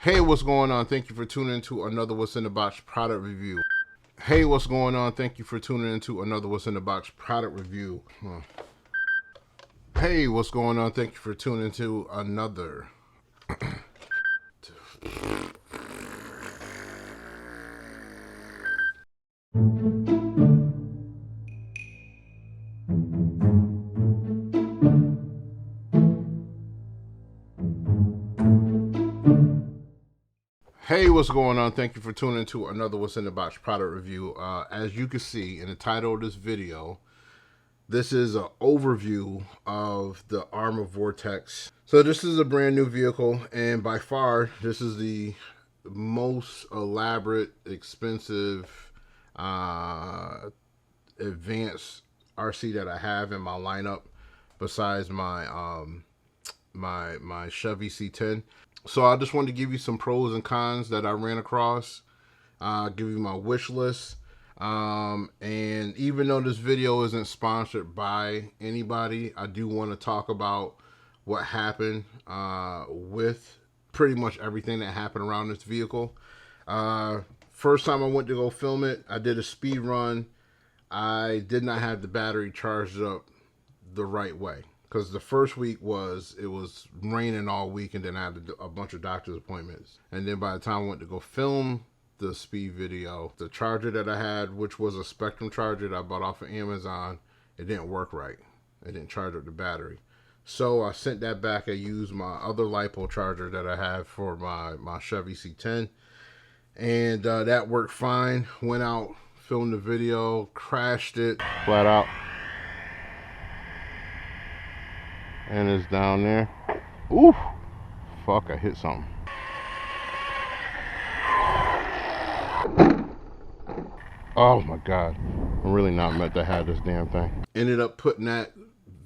Hey, what's going on? Thank you for tuning into another What's in the Box product review. Hey, what's going on? Thank you for tuning into another What's in the Box product review. Hey, what's going on? Thank you for tuning into another. Hey, what's going on? Thank you for tuning into another What's in the Box product review. As you can see in the title of this video, this is an overview of the ARRMA VORTEKS. So this is a brand new vehicle, and by far, this is the most elaborate, expensive, advanced RC that I have in my lineup, besides my my Chevy C10. So I just wanted to give you some pros and cons that I ran across, give you my wish list. And even though this video isn't sponsored by anybody, I do want to talk about what happened with pretty much everything that happened around this vehicle. First time I went to go film it, I did a speed run. I did not have the battery charged up the right way, because the first week it was raining all week, and then I had a bunch of doctor's appointments. And then by the time I went to go film the speed video, the charger that I had, which was a Spectrum charger that I bought off of Amazon, it didn't work right. It didn't charge up the battery. So I sent that back. I used my other LiPo charger that I have for my Chevy C10. And that worked fine. Went out, filmed the video, crashed it flat out. And it's down there. Oof! Fuck, I hit something. Oh my God. I'm really not meant to have this damn thing. Ended up putting that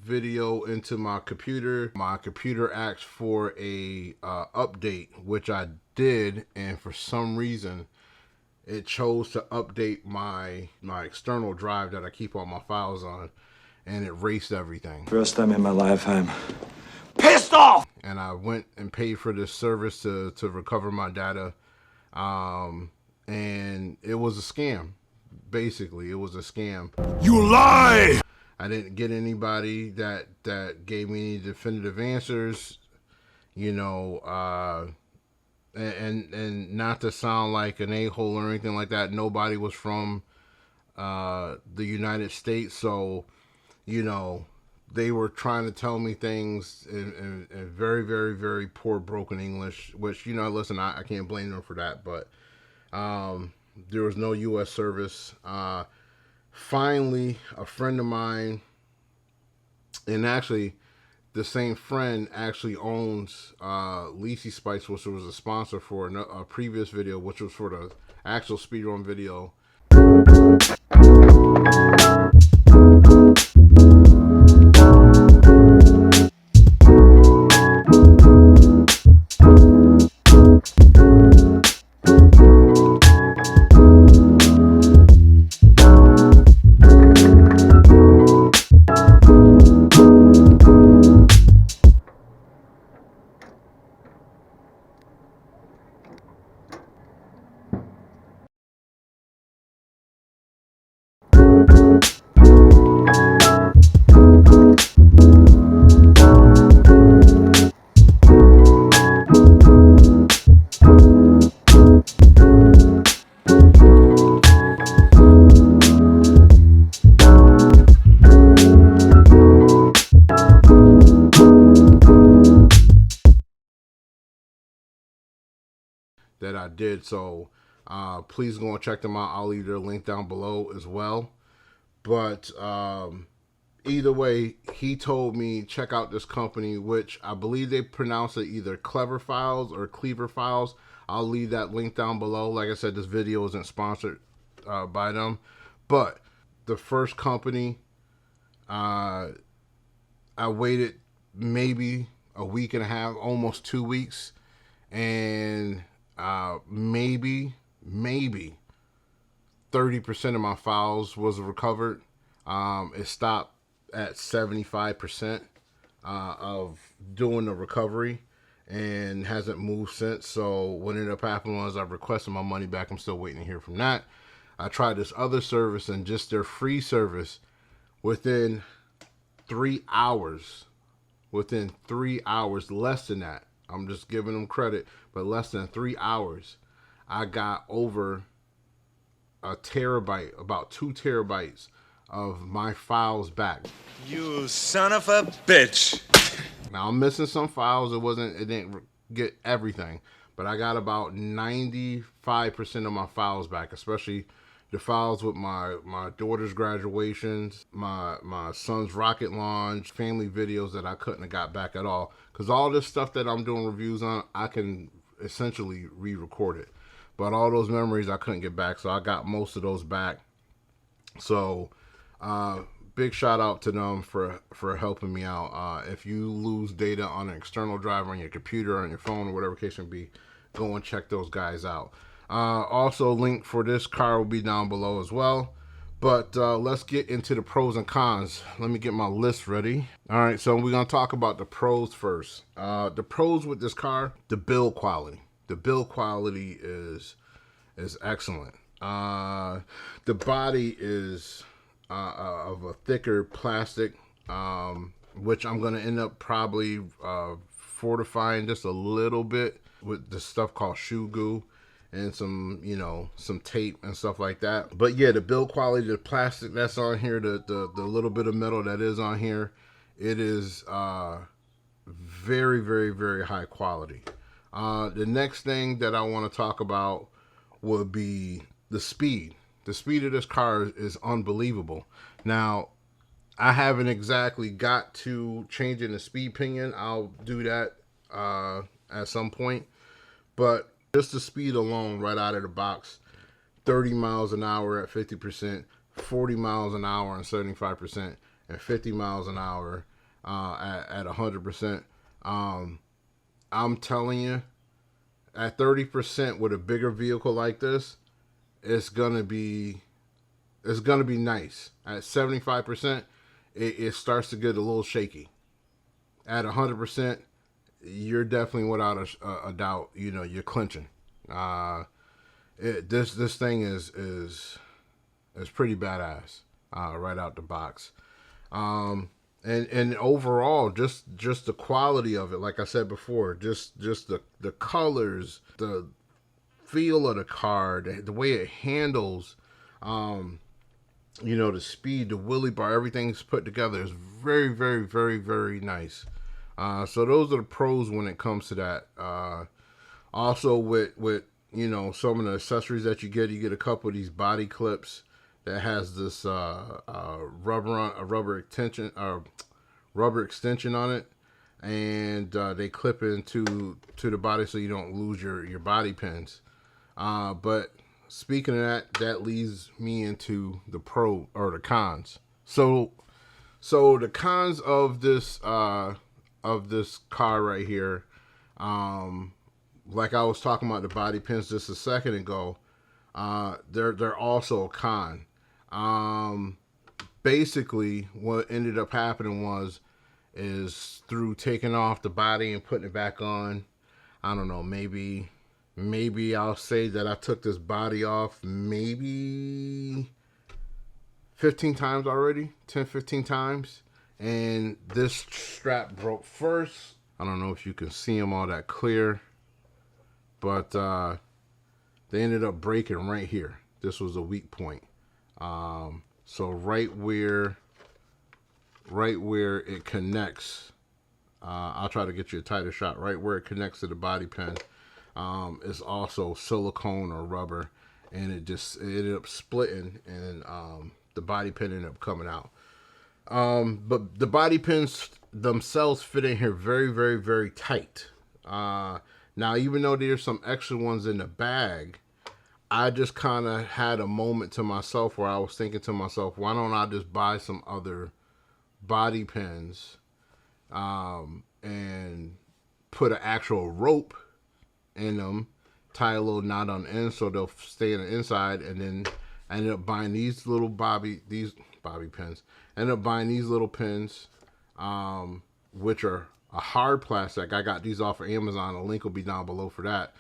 video into my computer. My computer asked for a update, which I did, and for some reason it chose to update my external drive that I keep all my files on, and it erased everything. First time in my life I'm pissed off! And I went and paid for this service to recover my data, and it was a scam. Basically, it was a scam. You lie! I didn't get anybody that gave me any definitive answers, you know, and not to sound like an a-hole or anything like that, nobody was from the United States, so, you know, they were trying to tell me things in very, very, very poor broken English, which, you know, listen, I can't blame them for that, but there was no U.S. service. Finally, a friend of mine, and actually the same friend actually owns LISI Spice, which was a sponsor for a previous video, which was for the actual speedrun video. That I did. So please go and check them out. I'll leave their link down below as well. But either way, he told me check out this company, which I believe they pronounce it either Clever Files or Cleaver Files. I'll leave that link down below. Like I said, this video isn't sponsored by them, but the first company, I waited maybe a week and a half, almost 2 weeks, and maybe 30% of my files was recovered. It stopped at 75% of doing the recovery, and hasn't moved since. So what ended up happening was I requested my money back. I'm still waiting to hear from that. I tried this other service, and just their free service, within 3 hours, less than that, I'm just giving them credit, but less than 3 hours, I got over a terabyte, about 2 terabytes of my files back. You son of a bitch. Now I'm missing some files. It didn't get everything, but I got about 95% of my files back, especially the files with my daughter's graduations, my son's rocket launch, family videos that I couldn't have got back at all. Because all this stuff that I'm doing reviews on, I can essentially re-record it. But all those memories I couldn't get back, so I got most of those back. So big shout out to them for helping me out. If you lose data on an external drive on your computer or on your phone or whatever case may be, go and check those guys out. Also, link for this car will be down below as well. But let's get into the pros and cons. Let me get my list ready. All right, so we're going to talk about the pros first. The pros with this car, the build quality. The build quality is excellent. The body is of a thicker plastic, which I'm going to end up probably fortifying just a little bit with the stuff called shoe goo and some, some tape and stuff like that. But yeah, the build quality, the plastic that's on here, the little bit of metal that is on here, it is very, very, very high quality. The next thing that I want to talk about would be the speed. The speed of this car is unbelievable. Now, I haven't exactly got to changing the speed pinion. I'll do that at some point. But just the speed alone right out of the box, 30 miles an hour at 50%, 40 miles an hour at 75%, and 50 miles an hour at 100%. I'm telling you, at 30% with a bigger vehicle like this, it's gonna be nice. At 75%, it starts to get a little shaky. At 100%, you're definitely without a doubt, you're clinching. This thing is pretty badass right out the box. And overall, just the quality of it, like I said before, just the colors, the feel of the car, the way it handles, the speed, the wheelie bar, everything's put together is very, very, very, very nice. So those are the pros when it comes to that. Also with some of the accessories that you get a couple of these body clips that has this rubber extension on it, and they clip into the body so you don't lose your body pins. But speaking of that leads me into the pro or the cons. So the cons of this car right here, like I was talking about the body pins just a second ago, they're also a con. Basically what ended up happening is through taking off the body and putting it back on, I don't know, maybe I'll say that I took this body off maybe 15 times already, 10, 15 times. And this strap broke first. I don't know if you can see them all that clear, but they ended up breaking right here. This was a weak point. So right where it connects, I'll try to get you a tighter shot. Right where it connects to the body pin, is also silicone or rubber, and it ended up splitting, and the body pin ended up coming out. But the body pins themselves fit in here very, very, very tight. Now, even though there's some extra ones in the bag, I just kind of had a moment to myself where I was thinking to myself, why don't I just buy some other body pins and put an actual rope in them, tie a little knot on the end so they'll stay in the inside, and then I ended up buying these little bobby pins. I ended up buying these little pins, which are a hard plastic. I got these off of Amazon. The link will be down below for that.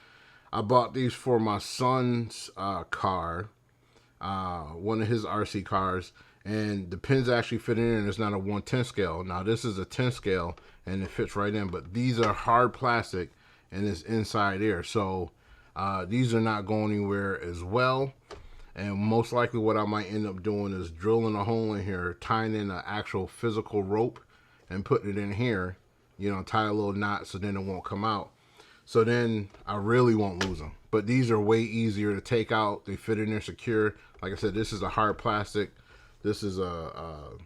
I bought these for my son's car, one of his RC cars, and the pins actually fit in, and it's not a 1/10 scale. Now this is a 10 scale, and it fits right in, but these are hard plastic, and it's inside there, so these are not going anywhere as well. And most likely what I might end up doing is drilling a hole in here, tying in an actual physical rope, and putting it in here, you know, tie a little knot so then it won't come out. So then I really won't lose them. But these are way easier to take out. They fit in there secure. Like I said, this is a hard plastic. This is a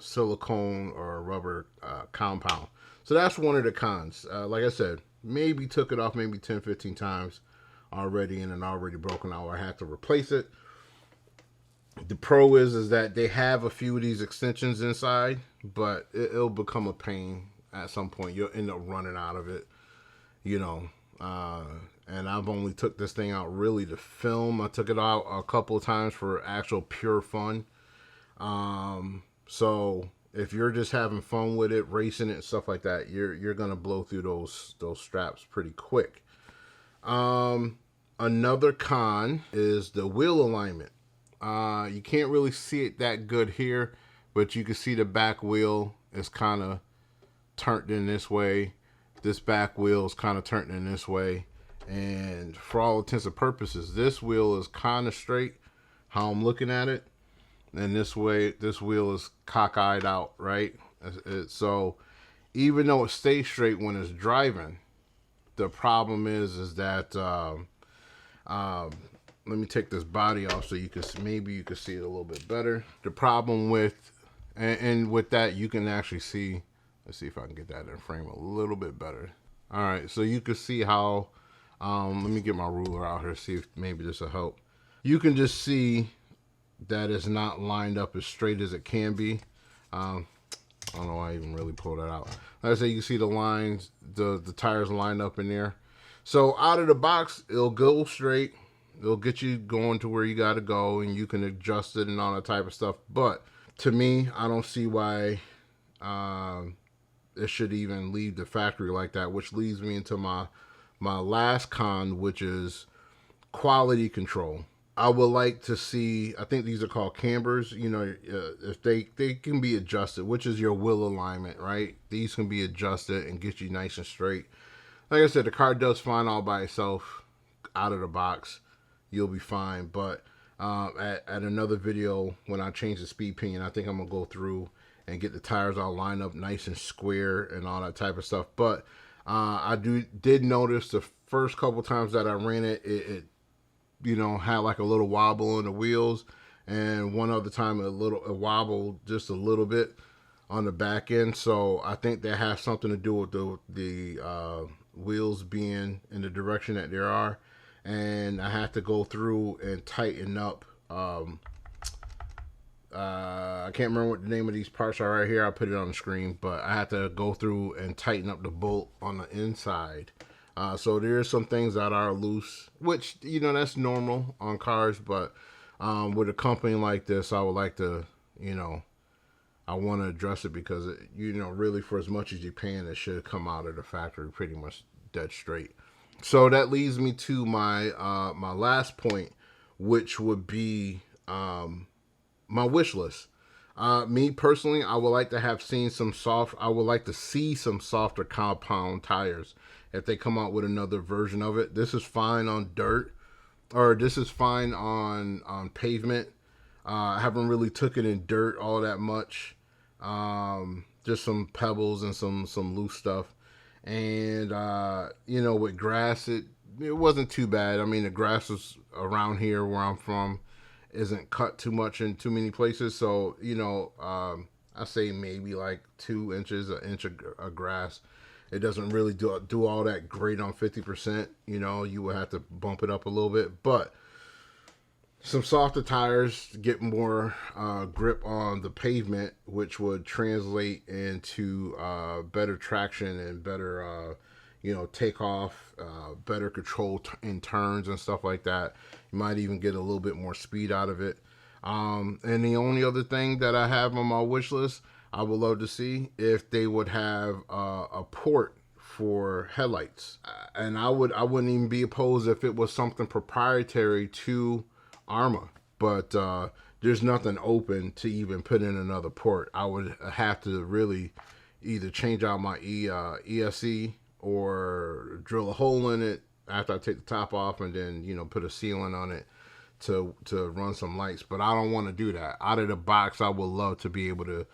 silicone or a rubber compound. So that's one of the cons. Like I said, maybe took it off maybe 10, 15 times already, and then already broken out. I had to replace it. The pro is that they have a few of these extensions inside, but it'll become a pain at some point. You'll end up running out of it. You know, and I've only took this thing out really to film. I took it out a couple of times for actual pure fun. So if you're just having fun with it, racing it and stuff like that, you're gonna blow through those straps pretty quick. Another con is the wheel alignment. You can't really see it that good here, but you can see the back wheel is kind of turned in this way. This back wheel is kind of turned in this way, and for all intents and purposes, this wheel is kind of straight how I'm looking at it, and this way this wheel is cockeyed out, right? So even though it stays straight when it's driving, the problem is that let me take this body off so you can maybe you can see it a little bit better. The problem with and with that, you can actually see. Let's see if I can get that in frame a little bit better. All right, so you can see how, let me get my ruler out here, see if maybe this will help. You can just see that it's not lined up as straight as it can be. I don't know why I even really pulled that out. Like I said, you can see the lines, the tires lined up in there. So out of the box, it'll go straight. It'll get you going to where you got to go, and you can adjust it and all that type of stuff. But to me, I don't see why it should even leave the factory like that, which leads me into my last con, which is quality control. I would like to see, I think these are called cambers, you know, if they can be adjusted, which is your wheel alignment, right? These can be adjusted and get you nice and straight. Like I said, the car does fine all by itself out of the box. You'll be fine. But at another video, when I change the speed pinion, I think I'm going to go through and get the tires all lined up nice and square and all that type of stuff. But I did notice the first couple times that I ran it, it you know, had like a little wobble in the wheels, and one other time it wobbled just a little bit on the back end. So I think that has something to do with the wheels being in the direction that they are, and I have to go through and tighten up. I can't remember what the name of these parts are right here. I'll put it on the screen, but I have to go through and tighten up the bolt on the inside. So there's some things that are loose, which, you know, that's normal on cars, but with a company like this, I would like to, you know, I want to address it because, you know, really for as much as you're paying, it should come out of the factory pretty much dead straight. So that leads me to my my last point, which would be my wish list. Me personally, I would like to have seen I would like to see some softer compound tires if they come out with another version of it. This is fine on dirt, or this is fine on pavement. I haven't really took it in dirt all that much. Just some pebbles and some loose stuff. And you know, with grass, it wasn't too bad. I mean, the grass is around here where I'm from isn't cut too much in too many places, so, you know, I say maybe like 2 inches, an inch of grass. It doesn't really do all that great on 50%. You know, you would have to bump it up a little bit, but some softer tires to get more grip on the pavement, which would translate into better traction and better you know, takeoff, better control in turns and stuff like that. You might even get a little bit more speed out of it. And the only other thing that I have on my wish list, I would love to see if they would have a port for headlights, and I wouldn't even be opposed if it was something proprietary to ARRMA, but there's nothing open to even put in another port. I would have to really either change out my ESC or drill a hole in it after I take the top off, and then, you know, put a sealant on it to run some lights. But I don't want to do that. Out of the box, I would love to be able to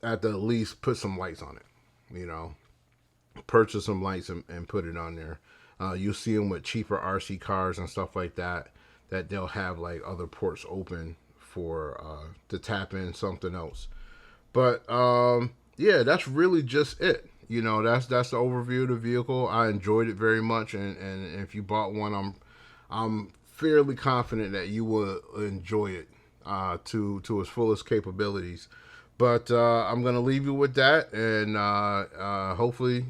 at the least put some lights on it, you know, purchase some lights and put it on there. You'll see them with cheaper RC cars and stuff like that, that they'll have like other ports open for to tap in something else. But yeah, that's really just it. You know, that's the overview of the vehicle. I enjoyed it very much, and if you bought one, I'm fairly confident that you will enjoy it to its fullest capabilities. But I'm gonna leave you with that, and hopefully,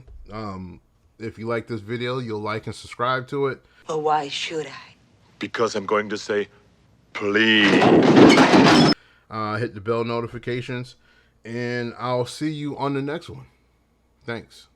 if you like this video, you'll like and subscribe to it. But why should I? Because I'm going to say, please. Hit the bell notifications, and I'll see you on the next one. Thanks.